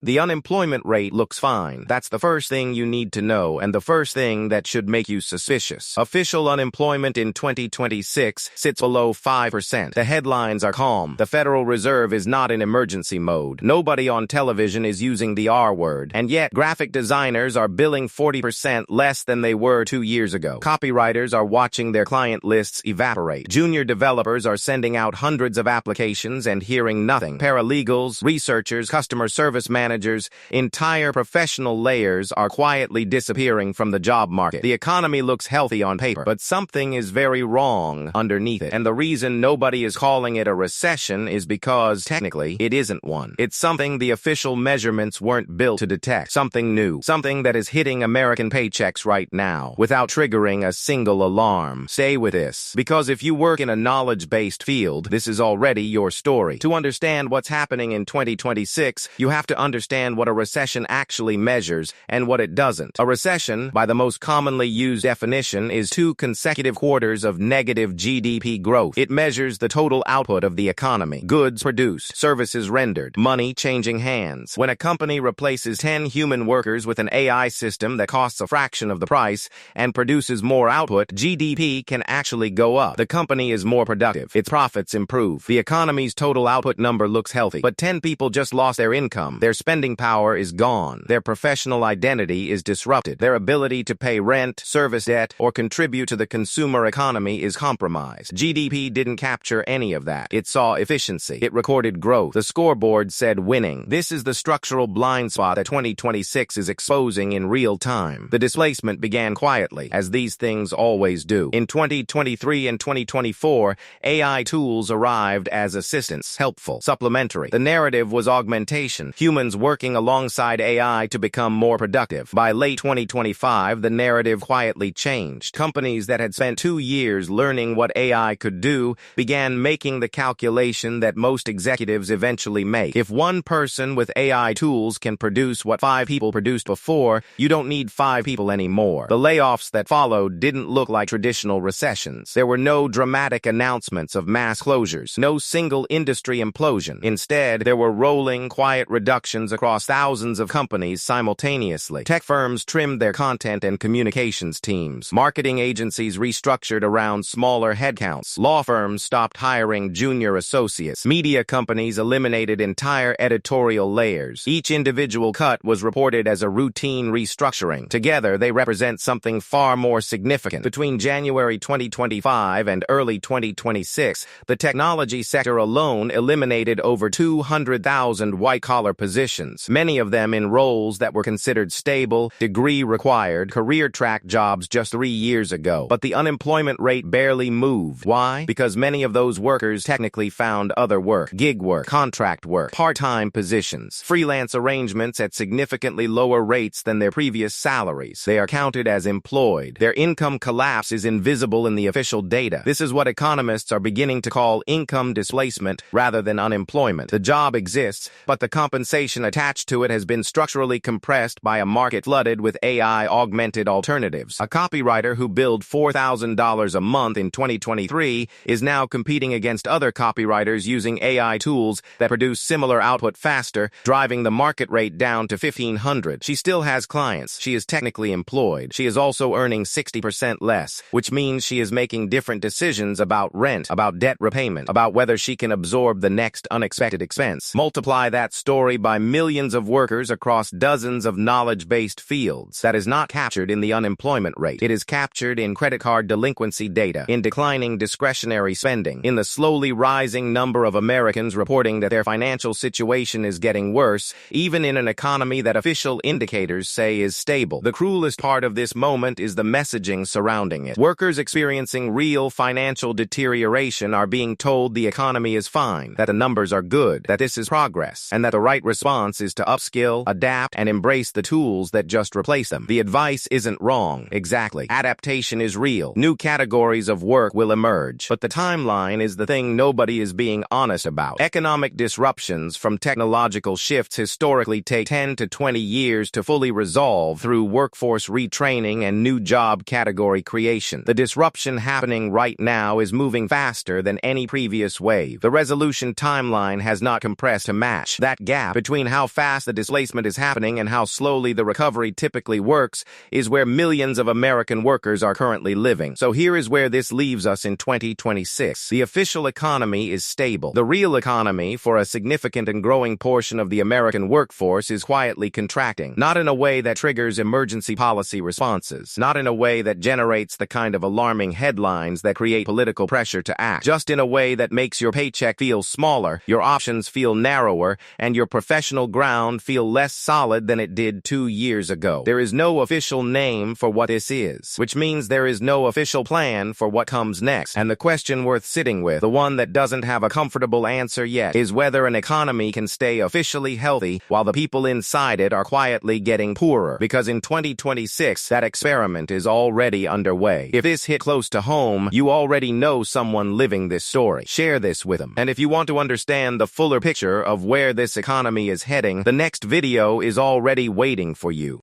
The unemployment rate looks fine. That's the first thing you need to know and the first thing that should make you suspicious. Official unemployment in 2026 sits below 5%. The headlines are calm. The Federal Reserve is not in emergency mode. Nobody on television is using the R word. And yet, graphic designers are billing 40% less than they were 2 years ago. Copywriters are watching their client lists evaporate. Junior developers are sending out hundreds of applications and hearing nothing. Paralegals, researchers, customer service managers, entire professional layers are quietly disappearing from the job market. The economy looks healthy on paper, but something is very wrong underneath it. And the reason nobody is calling it a recession is because, technically, it isn't one. It's something the official measurements weren't built to detect. Something new. Something that is hitting American paychecks right now, without triggering a single alarm. Stay with this, because if you work in a knowledge-based field, this is already your story. To understand what's happening in 2026, you have to understand what a recession actually measures and what it doesn't. A recession, by the most commonly used definition, is 2 consecutive quarters of negative GDP growth. It measures the total output of the economy. Goods produced, services rendered, money changing hands. When a company replaces 10 human workers with an AI system that costs a fraction of the price and produces more output, GDP can actually go up. The company is more productive. Its profits improve. The economy's total output number looks healthy. But 10 people just lost their income. Their spending power is gone. Their professional identity is disrupted. Their ability to pay rent, service debt, or contribute to the consumer economy is compromised. GDP didn't capture any of that. It saw efficiency. It recorded growth. The scoreboard said winning. This is the structural blind spot that 2026 is exposing in real time. The displacement began quietly, as these things always do. In 2023 and 2024, AI tools arrived as assistants, helpful, supplementary. The narrative was augmentation. Humans working alongside AI to become more productive. By late 2025, the narrative quietly changed. Companies that had spent 2 years learning what AI could do began making the calculation that most executives eventually make. If one person with AI tools can produce what 5 people produced before, you don't need 5 people anymore. The layoffs that followed didn't look like traditional recessions. There were no dramatic announcements of mass closures, no single industry implosion. Instead, there were rolling, quiet reductions across thousands of companies simultaneously. Tech firms trimmed their content and communications teams. Marketing agencies restructured around smaller headcounts. Law firms stopped hiring junior associates. Media companies eliminated entire editorial layers. Each individual cut was reported as a routine restructuring. Together, they represent something far more significant. Between January 2025 and early 2026, the technology sector alone eliminated over 200,000 white-collar positions, many of them in roles that were considered stable, degree-required, career-track jobs just 3 years ago. But the unemployment rate barely moved. Why? Because many of those workers technically found other work, gig work, contract work, part-time positions, freelance arrangements at significantly lower rates than their previous salaries. They are counted as employed. Their income collapse is invisible in the official data. This is what economists are beginning to call income displacement rather than unemployment. The job exists, but the compensation attached to it has been structurally compressed by a market flooded with AI-augmented alternatives. A copywriter who billed $4,000 a month in 2023 is now competing against other copywriters using AI tools that produce similar output faster, driving the market rate down to $1,500. She still has clients. She is technically employed. She is also earning 60% less, which means she is making different decisions about rent, about debt repayment, about whether she can absorb the next unexpected expense. Multiply that story by millions of workers across dozens of knowledge-based fields. That is not captured in the unemployment rate. It is captured in credit card delinquency data, in declining discretionary spending, in the slowly rising number of Americans reporting that their financial situation is getting worse, even in an economy that official indicators say is stable. The cruelest part of this moment is the messaging surrounding it. Workers experiencing real financial deterioration are being told the economy is fine, that the numbers are good, that this is progress, and that the right response is to upskill, adapt, and embrace the tools that just replace them. The advice isn't wrong. Exactly. Adaptation is real. New categories of work will emerge. But the timeline is the thing nobody is being honest about. Economic disruptions from technological shifts historically take 10 to 20 years to fully resolve through workforce retraining and new job category creation. The disruption happening right now is moving faster than any previous wave. The resolution timeline has not compressed to match. That gap between how fast the displacement is happening and how slowly the recovery typically works, is where millions of American workers are currently living. So here is where this leaves us in 2026. The official economy is stable. The real economy, for a significant and growing portion of the American workforce, is quietly contracting. Not in a way that triggers emergency policy responses. Not in a way that generates the kind of alarming headlines that create political pressure to act. Just in a way that makes your paycheck feel smaller, your options feel narrower, and your professional ground feel less solid than it did 2 years ago. There is no official name for what this is, which means there is no official plan for what comes next. And the question worth sitting with, the one that doesn't have a comfortable answer yet, is whether an economy can stay officially healthy while the people inside it are quietly getting poorer. Because in 2026, that experiment is already underway. If this hit close to home, you already know someone living this story. Share this with them. And if you want to understand the fuller picture of where this economy is heading, the next video is already waiting for you.